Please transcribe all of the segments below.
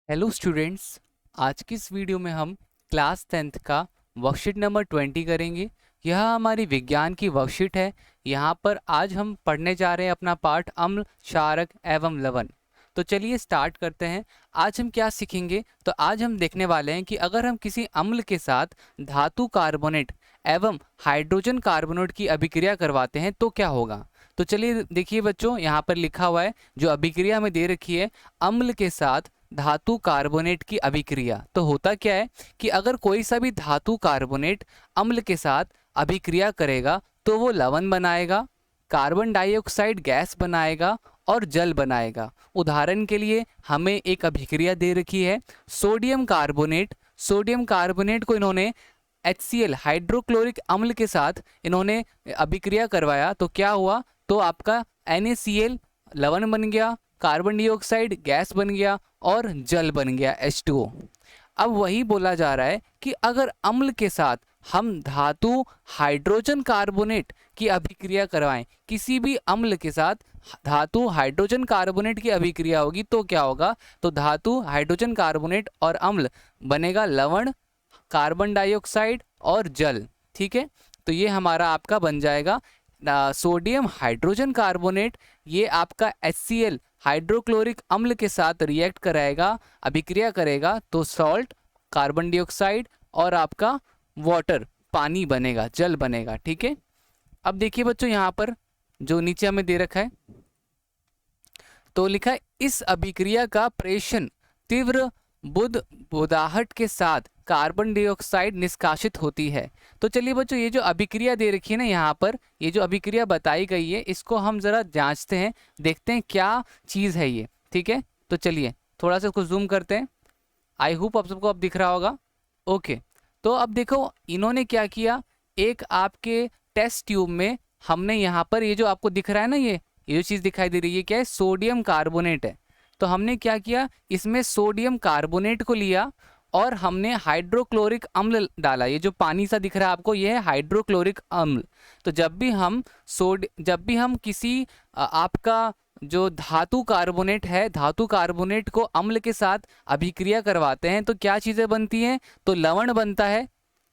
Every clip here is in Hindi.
Hello students. आज की इस वीडियो में हम क्लास 10th का वर्कशीट नंबर 20 करेंगे। यह हमारी विज्ञान की वर्कशीट है। यहाँ पर आज हम पढ़ने जा रहे हैं अपना पाठ अम्ल, क्षारक एवं लवण। तो चलिए स्टार्ट करते हैं। आज हम क्या सीखेंगे? तो आज हम देखने वाले हैं कि अगर हम किसी अम्ल के साथ धातु कार्बोनेट एवं हाइड्रोजन कार्बोनेट की अभिक्रिया करवाते हैं तो क्या होगा। तो चलिए देखिए बच्चों, यहाँ पर लिखा हुआ है, जो अभिक्रिया में दे रखी है, अम्ल के साथ धातु कार्बोनेट की अभिक्रिया। तो होता क्या है कि अगर कोई सा भी धातु कार्बोनेट अम्ल के साथ अभिक्रिया करेगा तो वो लवण बनाएगा, कार्बन डाइऑक्साइड गैस बनाएगा और जल बनाएगा। उदाहरण के लिए हमें एक अभिक्रिया दे रखी है सोडियम कार्बोनेट। सोडियम कार्बोनेट को इन्होंने HCl हाइड्रोक्लोरिक अम्ल के साथ इन्होंने अभिक्रिया करवाया तो क्या हुआ, तो आपका NaCl लवण बन गया, कार्बन डाइऑक्साइड गैस बन गया और जल बन गया H2O। अब वही बोला जा रहा है कि अगर अम्ल के साथ हम धातु हाइड्रोजन कार्बोनेट की अभिक्रिया करवाएं, किसी भी अम्ल के साथ धातु हाइड्रोजन कार्बोनेट की अभिक्रिया होगी तो क्या होगा, तो धातु हाइड्रोजन कार्बोनेट और अम्ल बनेगा लवण, कार्बन डाइऑक्साइड और जल। ठीक है, तो ये हमारा आपका बन जाएगा सोडियम हाइड्रोजन कार्बोनेट। ये आपका HCl हाइड्रोक्लोरिक अम्ल के साथ रिएक्ट कराएगा, अभिक्रिया करेगा तो सॉल्ट, कार्बन डाइऑक्साइड और आपका वाटर, पानी बनेगा, जल बनेगा। ठीक है, अब देखिए बच्चों, यहाँ पर जो नीचे हमें दे रखा है तो लिखा है इस अभिक्रिया का प्रेषण तीव्र बुदाहट के साथ कार्बन डाइऑक्साइड निष्कासित होती है। तो चलिए बच्चों, ये जो अभिक्रिया दे रखी है ना, यहाँ पर ये जो अभिक्रिया बताई गई है इसको हम जरा जांचते हैं, देखते हैं क्या चीज़ है ये। ठीक है, तो चलिए थोड़ा सा इसको जूम करते हैं। आई होप आप सबको अब दिख रहा होगा। ओके, तो अब देखो इन्होंने क्या किया, एक आपके टेस्ट ट्यूब में हमने यहाँ पर ये जो आपको दिख रहा है ना, ये जो चीज़ दिखाई दे रही है क्या है, सोडियम कार्बोनेट है। तो हमने क्या किया, इसमें सोडियम कार्बोनेट को लिया और हमने हाइड्रोक्लोरिक अम्ल डाला। ये जो पानी सा दिख रहा है आपको, ये है हाइड्रोक्लोरिक अम्ल। तो जब भी हम किसी आपका जो धातु कार्बोनेट है, धातु कार्बोनेट को अम्ल के साथ अभिक्रिया करवाते हैं तो क्या चीज़ें बनती हैं, तो लवण बनता है।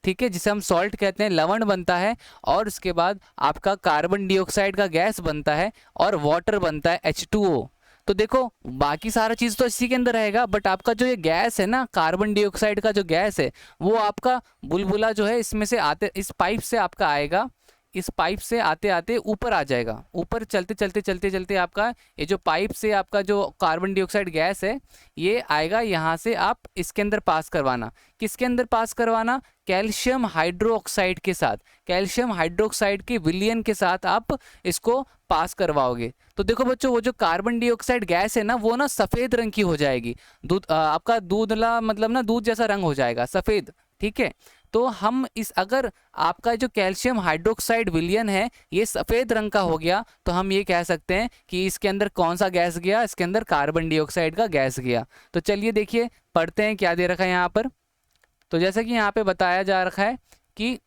ठीक है, जिसे हम सॉल्ट कहते हैं, लवण बनता है और उसके बाद आपका कार्बन डाइऑक्साइड का गैस बनता है और वाटर बनता है H2O। तो देखो बाकी सारा चीज़ तो इसी के अंदर रहेगा, बट आपका जो ये गैस है ना, कार्बन डाइऑक्साइड का जो गैस है, वो आपका बुलबुला जो है इसमें से आते, इस पाइप से आपका आएगा, इस पाइप से आते आते ऊपर आ जाएगा। ऊपर चलते चलते चलते चलते आपका ये जो पाइप से आपका जो कार्बन डाइऑक्साइड गैस है ये आएगा, यहाँ से आप इसके अंदर पास करवाना। किसके अंदर पास करवाना, कैल्शियम हाइड्रोक्साइड के साथ, कैल्शियम हाइड्रोक्साइड के विलयन के साथ आप इसको पास करवाओगे। तो देखो बच्चों, वो जो कार्बन डाइऑक्साइड गैस है ना, वो ना सफ़ेद रंग की हो जाएगी, दूध आपका दूधला, मतलब ना दूध जैसा रंग हो जाएगा, सफ़ेद। ठीक है, तो हम इस, अगर आपका जो कैल्शियम हाइड्रोक्साइड विलयन है ये सफ़ेद रंग का हो गया तो हम ये कह सकते हैं कि इसके अंदर कौन सा गैस गया, इसके अंदर कार्बन डाइऑक्साइड का गैस गया। तो चलिए देखिए पढ़ते हैं क्या दे रखा है यहाँ पर। तो जैसा कि यहाँ पे बताया जा रखा है कि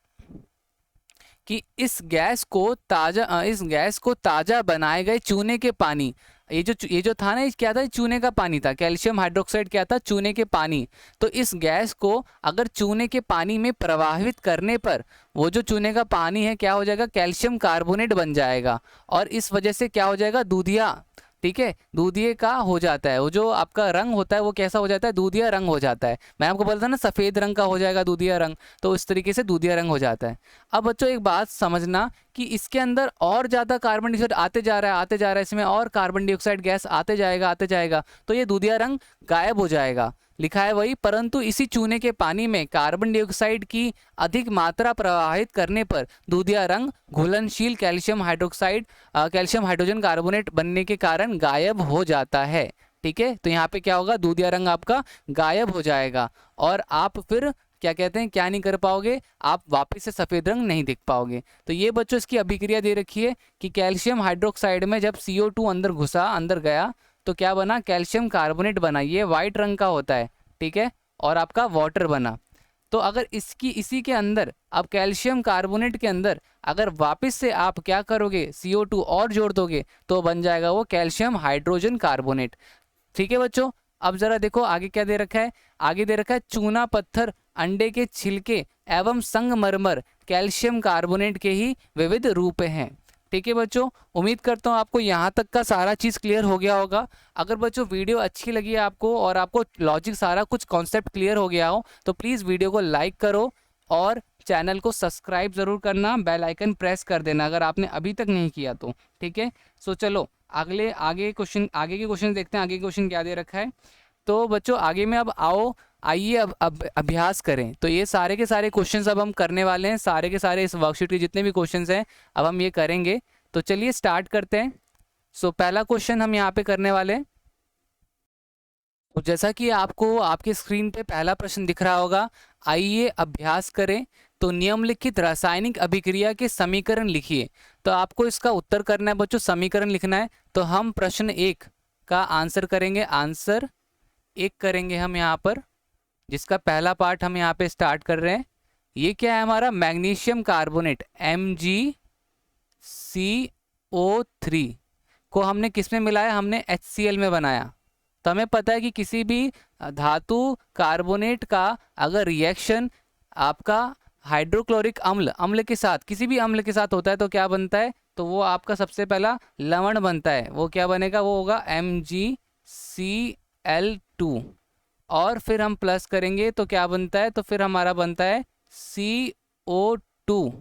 इस गैस को ताज़ा बनाए गए चूने के पानी, ये जो था ना, ये क्या था, चूने का पानी था। कैल्शियम हाइड्रोक्साइड क्या था, चूने के पानी। तो इस गैस को अगर चूने के पानी में प्रवाहित करने पर वो जो चूने का पानी है क्या हो जाएगा, कैल्शियम कार्बोनेट बन जाएगा और इस वजह से क्या हो जाएगा, दूधिया। ठीक है, दूधिये का हो जाता है, वो जो आपका रंग होता है वो कैसा हो जाता है, दूधिया रंग हो जाता है। मैं आपको बोलता ना सफ़ेद रंग का हो जाएगा दूधिया रंग, तो इस तरीके से दूधिया रंग हो जाता है। अब बच्चों एक बात समझना कि इसके अंदर और ज़्यादा कार्बन डाइऑक्साइड आते जा रहा है, इसमें और कार्बन डाइऑक्साइड गैस आते जाएगा तो ये दूधिया रंग गायब हो जाएगा। लिखा है वही, परंतु इसी चूने के पानी में कार्बन डाइऑक्साइड की अधिक मात्रा प्रवाहित करने पर दूधिया रंग घुलनशील कैल्शियम हाइड्रोजन कार्बोनेट बनने के कारण गायब हो जाता है। ठीक है, तो यहाँ पे क्या होगा, दूधिया रंग आपका गायब हो जाएगा और आप फिर क्या कहते हैं, क्या नहीं कर पाओगे, आप वापस से सफ़ेद रंग नहीं देख पाओगे। तो ये बच्चों इसकी अभिक्रिया दे रखी है कि कैल्शियम हाइड्रोक्साइड में जब CO2 अंदर घुसा, अंदर गया तो क्या बना, कैल्शियम कार्बोनेट बना, ये वाइट रंग का होता है। ठीक है, और आपका वाटर बना। तो अगर इसी के अंदर, अब कैल्शियम कार्बोनेट के अंदर अगर वापस से आप क्या करोगे, CO2 और जोड़ दोगे तो बन जाएगा वो कैल्शियम हाइड्रोजन कार्बोनेट। ठीक है बच्चों, अब जरा देखो आगे क्या दे रखा है, आगे दे रखा है चूना पत्थर, अंडे के छिलके एवं संगमरमर कैल्शियम कार्बोनेट के ही विविध रूप हैं। ठीक है बच्चों, उम्मीद करता हूँ आपको यहाँ तक का सारा चीज़ क्लियर हो गया होगा। अगर बच्चों वीडियो अच्छी लगी है आपको और आपको लॉजिक सारा कुछ कॉन्सेप्ट क्लियर हो गया हो तो प्लीज़ वीडियो को लाइक करो और चैनल को सब्सक्राइब ज़रूर करना, बेल आइकन प्रेस कर देना अगर आपने अभी तक नहीं किया तो। ठीक है, सो चलो आगे के क्वेश्चन देखते हैं। आगे क्वेश्चन क्या दे रखा है तो बच्चों आगे में अब आओ आइए अब अभ्यास करें। तो ये सारे के सारे क्वेश्चंस अब हम करने वाले हैं, सारे के सारे इस वर्कशीट के जितने भी क्वेश्चंस हैं अब हम ये करेंगे। तो चलिए स्टार्ट करते हैं। सो पहला क्वेश्चन हम यहाँ पे करने वाले हैं। तो जैसा कि आपको आपके स्क्रीन पे पहला प्रश्न दिख रहा होगा, आइए अभ्यास करें। तो निम्नलिखित रासायनिक अभिक्रिया के समीकरण लिखिए। तो आपको इसका उत्तर करना है बच्चों, समीकरण लिखना है। तो हम प्रश्न 1 का आंसर करेंगे, आंसर 1 करेंगे हम यहाँ पर, जिसका पहला पार्ट हम यहाँ पे स्टार्ट कर रहे हैं। ये क्या है हमारा, मैग्नीशियम कार्बोनेट MgCO3 को हमने किस में मिलाया, हमने HCl में बनाया। तो हमें पता है कि किसी भी धातु कार्बोनेट का अगर रिएक्शन आपका हाइड्रोक्लोरिक अम्ल के साथ, किसी भी अम्ल के साथ होता है तो क्या बनता है, तो वो आपका सबसे पहला लवण बनता है। वो क्या बनेगा, वो होगा MgCl2 और फिर हम प्लस करेंगे तो क्या बनता है, तो फिर हमारा बनता है CO2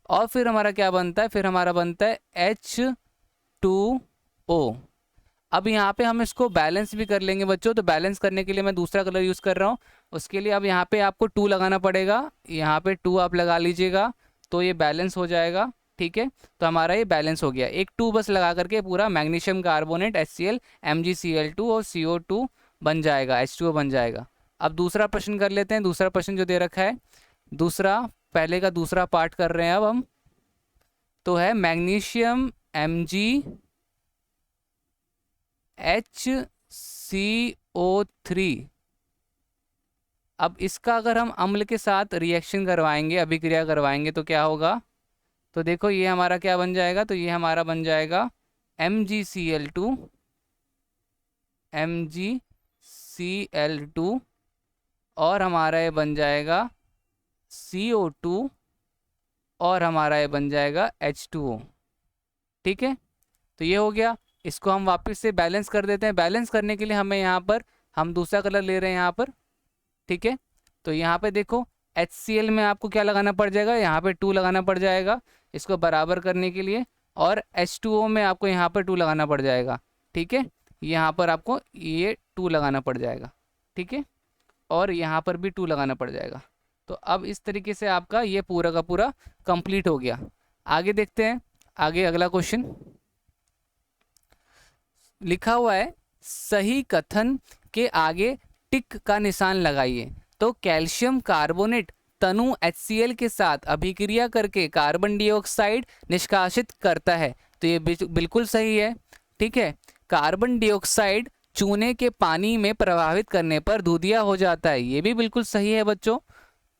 और फिर हमारा क्या बनता है, फिर हमारा बनता है H2O। अब यहाँ पे हम इसको बैलेंस भी कर लेंगे बच्चों। तो बैलेंस करने के लिए मैं दूसरा कलर यूज़ कर रहा हूँ। उसके लिए अब यहाँ पे आपको 2 लगाना पड़ेगा, यहाँ पे 2 आप लगा लीजिएगा तो ये बैलेंस हो जाएगा। ठीक है, तो हमारा ये बैलेंस हो गया। एक 2 बस लगा करके पूरा मैग्नीशियम कार्बोनेट HCl MgCl2 और CO2 बन जाएगा, H2O बन जाएगा। अब दूसरा प्रश्न कर लेते हैं। दूसरा प्रश्न जो दे रखा है, दूसरा पहले का दूसरा पार्ट कर रहे हैं अब हम। तो है मैग्नीशियम MgHCO3। अब इसका अगर हम अम्ल के साथ रिएक्शन करवाएंगे, अभिक्रिया करवाएंगे तो क्या होगा, तो देखो ये हमारा क्या बन जाएगा, तो ये हमारा बन जाएगा MgCl2 और हमारा ये बन जाएगा CO2 और हमारा ये बन जाएगा H2O। ठीक है, तो ये हो गया। इसको हम वापस से बैलेंस कर देते हैं। बैलेंस करने के लिए हमें यहाँ पर हम दूसरा कलर ले रहे हैं यहाँ पर। ठीक है, तो यहाँ पे देखो HCl में आपको क्या लगाना पड़ जाएगा, यहाँ पे 2 लगाना पड़ जाएगा इसको बराबर करने के लिए, और H2O में आपको यहाँ पर 2 लगाना पड़ जाएगा। ठीक है, यहाँ पर आपको ये 2 लगाना पड़ जाएगा। ठीक है, और यहाँ पर भी 2 लगाना पड़ जाएगा। तो अब इस तरीके से आपका ये पूरा का पूरा कंप्लीट हो गया। आगे देखते हैं, आगे अगला क्वेश्चन लिखा हुआ है, सही कथन के आगे टिक का निशान लगाइए। तो कैल्शियम कार्बोनेट तनु HCl के साथ अभिक्रिया करके कार्बन डाइऑक्साइड निष्कासित करता है। तो ये बिल्कुल सही है। ठीक है, कार्बन डाइऑक्साइड चूने के पानी में प्रभावित करने पर दूधिया हो जाता है, ये भी बिल्कुल सही है बच्चों।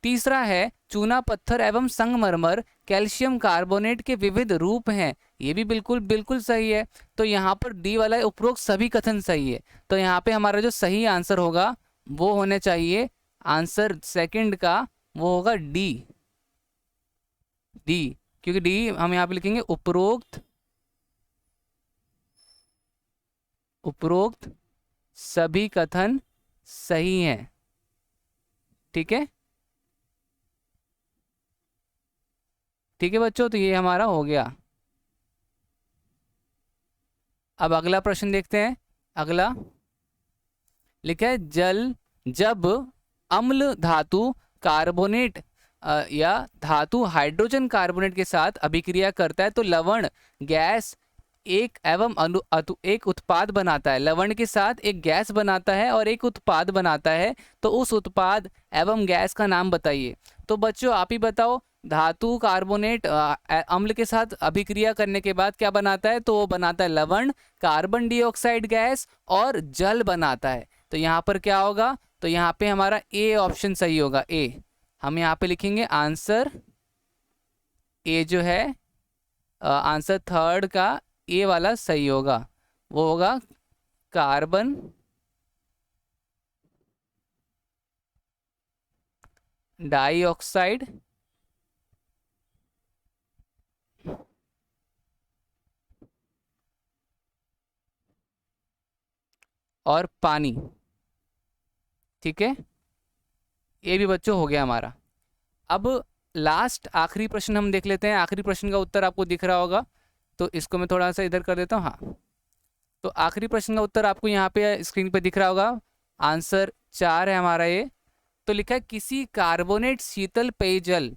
तीसरा है, चूना पत्थर एवं संगमरमर कैल्शियम कार्बोनेट के विविध रूप हैं, ये भी बिल्कुल सही है। तो यहाँ पर डी वाला उपरोक्त सभी कथन सही है। तो यहाँ पे हमारा जो सही आंसर होगा वो होने चाहिए, आंसर सेकंड का वो होगा डी, क्योंकि डी हम यहाँ पे लिखेंगे उपरोक्त सभी कथन सही हैं। ठीक है, ठीक है बच्चों, तो ये हमारा हो गया। अब अगला प्रश्न देखते हैं। अगला लिखा है, जब अम्ल धातु कार्बोनेट या धातु हाइड्रोजन कार्बोनेट के साथ अभिक्रिया करता है तो लवण गैस एक उत्पाद बनाता है। लवण के साथ एक गैस बनाता है और एक उत्पाद बनाता है, तो उस उत्पाद एवं गैस का नाम बताइए। तो बच्चों आप ही बताओ, धातु कार्बोनेट अम्ल के साथ अभिक्रिया करने के बाद क्या बनाता है, तो वो बनाता है लवण, कार्बन डाइऑक्साइड गैस और जल बनाता है। तो यहाँ पर क्या होगा, तो यहाँ पे हमारा ए ऑप्शन सही होगा। ए हम यहाँ पे लिखेंगे, आंसर ए जो है आंसर थर्ड का ए वाला सही होगा, वो होगा कार्बन डाइऑक्साइड और पानी। ठीक है, ये भी बच्चों हो गया हमारा। अब लास्ट आखिरी प्रश्न हम देख लेते हैं। आखिरी प्रश्न का उत्तर आपको दिख रहा होगा, तो इसको मैं थोड़ा सा इधर कर देता हूँ। हाँ, तो आखिरी प्रश्न का उत्तर आपको यहाँ पे स्क्रीन पे दिख रहा होगा। आंसर 4 है हमारा ये। तो लिखा है किसी कार्बोनेट शीतल पेयजल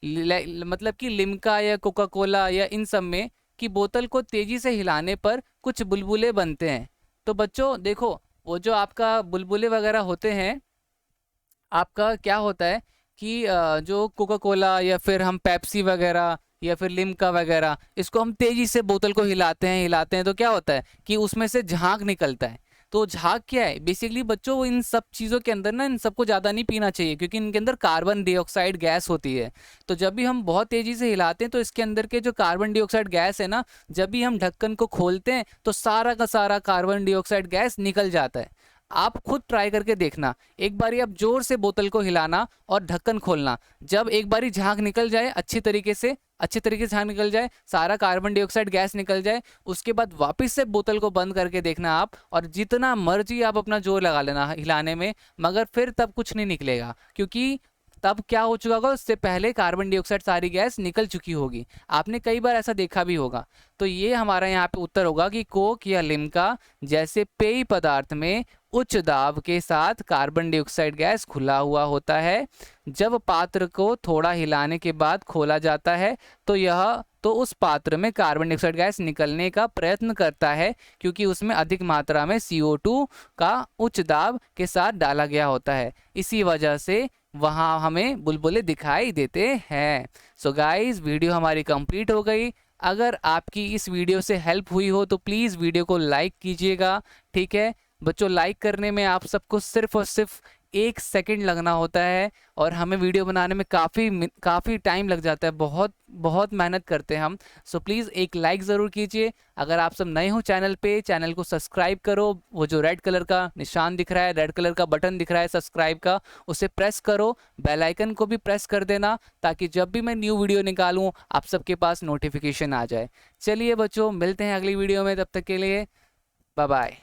मतलब कि लिम्का या कोका कोला या इन सब में की बोतल को तेजी से हिलाने पर कुछ बुलबुले बनते हैं। तो बच्चों देखो, वो जो आपका बुलबुले वगैरह होते हैं, आपका क्या होता है कि जो कोका कोला या फिर हम पेप्सी वगैरह या फिर लिम्का वगैरह, इसको हम तेजी से बोतल को हिलाते हैं तो क्या होता है कि उसमें से झाग निकलता है। तो झाग क्या है बेसिकली बच्चों, इन सब चीज़ों के अंदर ना इन सबको ज़्यादा नहीं पीना चाहिए, क्योंकि इनके अंदर कार्बन डाइऑक्साइड गैस होती है। तो जब भी हम बहुत तेज़ी से हिलाते हैं तो इसके अंदर के जो कार्बन डाइऑक्साइड गैस है ना, जब भी हम ढक्कन को खोलते हैं तो सारा का सारा कार्बन डाइऑक्साइड गैस निकल जाता है। आप खुद ट्राई करके देखना, एक बारी आप जोर से बोतल को हिलाना और ढक्कन खोलना। जब एक बारी झाग निकल जाए अच्छी तरीके से झाग निकल जाए, सारा कार्बन डाइऑक्साइड गैस निकल जाए, उसके बाद वापस से बोतल को बंद करके देखना आप, और जितना मर्जी आप अपना जोर लगा लेना हिलाने में, मगर फिर तब कुछ नहीं निकलेगा, क्योंकि तब क्या हो चुका होगा, उससे पहले कार्बन डाइऑक्साइड सारी गैस निकल चुकी होगी। आपने कई बार ऐसा देखा भी होगा। तो ये हमारा यहाँ पे उत्तर होगा कि कोक या लिम्का जैसे पेय पदार्थ में उच्च दाब के साथ कार्बन डाइऑक्साइड गैस खुला हुआ होता है। जब पात्र को थोड़ा हिलाने के बाद खोला जाता है तो उस पात्र में कार्बन डाइऑक्साइड गैस निकलने का प्रयत्न करता है, क्योंकि उसमें अधिक मात्रा में CO2 का उच्च दाब के साथ डाला गया होता है। इसी वजह से वहाँ हमें बुलबुले दिखाई देते हैं। सो गाइस, वीडियो हमारी कंप्लीट हो गई। अगर आपकी इस वीडियो से हेल्प हुई हो तो प्लीज़ वीडियो को लाइक कीजिएगा। ठीक है बच्चों, लाइक करने में आप सबको सिर्फ और सिर्फ 1 सेकंड लगना होता है, और हमें वीडियो बनाने में काफ़ी टाइम लग जाता है, बहुत बहुत मेहनत करते हैं हम। सो प्लीज़ एक लाइक ज़रूर कीजिए। अगर आप सब नए हो चैनल पे, चैनल को सब्सक्राइब करो। वो जो रेड कलर का निशान दिख रहा है, रेड कलर का बटन दिख रहा है सब्सक्राइब का, उसे प्रेस करो। बेल आइकन को भी प्रेस कर देना, ताकि जब भी मैं न्यू वीडियो निकालूँ आप सबके पास नोटिफिकेशन आ जाए। चलिए बच्चों, मिलते हैं अगली वीडियो में, तब तक के लिए बाय बाय।